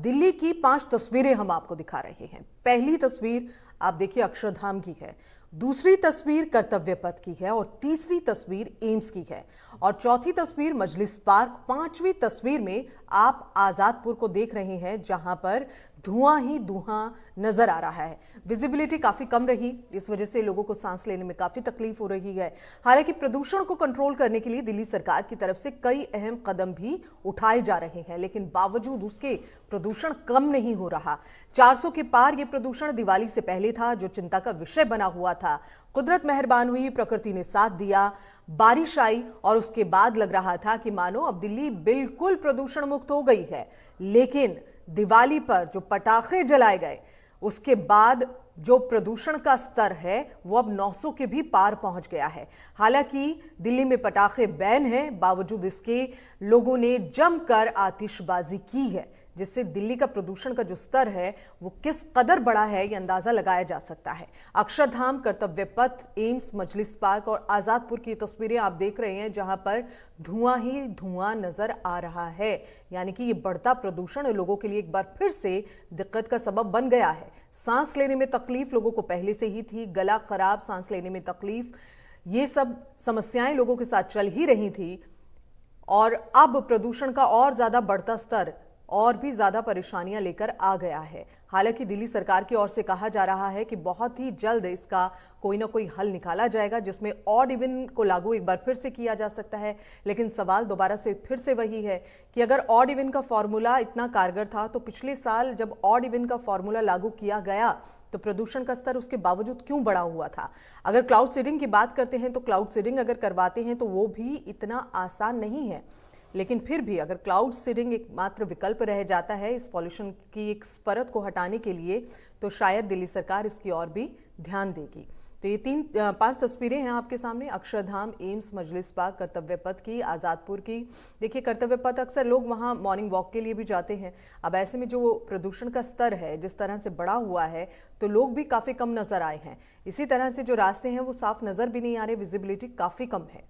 दिल्ली की 5 तस्वीरें हम आपको दिखा रहे हैं। पहली तस्वीर आप देखिए अक्षरधाम की है, दूसरी तस्वीर कर्तव्य पथ की है और तीसरी तस्वीर एम्स की है और चौथी तस्वीर मजलिस पार्क। पांचवी तस्वीर में आप आजादपुर को देख रहे हैं जहां पर धुआं ही धुआं नजर आ रहा है। विजिबिलिटी काफी कम रही, इस वजह से लोगों को सांस लेने में काफी तकलीफ हो रही है। हालांकि प्रदूषण को कंट्रोल करने के लिए दिल्ली सरकार की तरफ से कई अहम कदम भी उठाए जा रहे हैं, लेकिन बावजूद उसके प्रदूषण कम नहीं हो रहा। 400 के पार यह प्रदूषण दिवाली से पहले था, जो चिंता का विषय बना हुआ था। कुदरत मेहरबान हुई, प्रकृति ने साथ दिया, बारिश आई और उसके बाद लग रहा था कि मानो अब दिल्ली बिल्कुल प्रदूषण मुक्त हो गई है। लेकिन दिवाली पर जो पटाखे जलाए गए, उसके बाद जो प्रदूषण का स्तर है वो अब 900 के भी पार पहुंच गया है। हालांकि दिल्ली में पटाखे बैन हैं, बावजूद इसके लोगों ने जमकर आतिशबाजी की है, जिससे दिल्ली का प्रदूषण का जो स्तर है वो किस कदर बड़ा है ये अंदाजा लगाया जा सकता है। अक्षरधाम, कर्तव्य पथ, एम्स, मजलिस पार्क और आजादपुर की तस्वीरें आप देख रहे हैं, जहां पर धुआं ही धुआं नजर आ रहा है। यानी कि ये बढ़ता प्रदूषण लोगों के लिए एक बार फिर से दिक्कत का सबब बन गया है। सांस लेने में तकलीफ लोगों को पहले से ही थी, गला खराब, सांस लेने में तकलीफ, ये सब समस्याएं लोगों के साथ चल ही रही थी और अब प्रदूषण का और ज्यादा बढ़ता स्तर और भी ज्यादा परेशानियां लेकर आ गया है। हालांकि दिल्ली सरकार की ओर से कहा जा रहा है कि बहुत ही जल्द इसका कोई ना कोई हल निकाला जाएगा, जिसमें ऑड इवन को लागू एक बार फिर से किया जा सकता है। लेकिन सवाल दोबारा से फिर से वही है कि अगर ऑड इवन का फॉर्मूला इतना कारगर था तो पिछले साल जब ऑड इवन का फॉर्मूला लागू किया गया तो प्रदूषण का स्तर उसके बावजूद क्यों बढ़ा हुआ था। अगर क्लाउड सीडिंग की बात करते हैं तो क्लाउड सीडिंग अगर करवाते हैं तो वो भी इतना आसान नहीं है। लेकिन फिर भी अगर क्लाउड सीडिंग एकमात्र विकल्प रह जाता है इस पॉल्यूशन की एक परत को हटाने के लिए, तो शायद दिल्ली सरकार इसकी ओर भी ध्यान देगी। तो ये 5 तस्वीरें हैं आपके सामने, अक्षरधाम, एम्स, मजलिस पार्क, कर्तव्य पथ की, आजादपुर की। देखिए कर्तव्य पथ अक्सर लोग वहाँ मॉर्निंग वॉक के लिए भी जाते हैं। अब ऐसे में जो प्रदूषण का स्तर है जिस तरह से बढ़ा हुआ है तो लोग भी काफ़ी कम नजर आए हैं। इसी तरह से जो रास्ते हैं वो साफ नजर भी नहीं आ रहे, विजिबिलिटी काफ़ी कम है।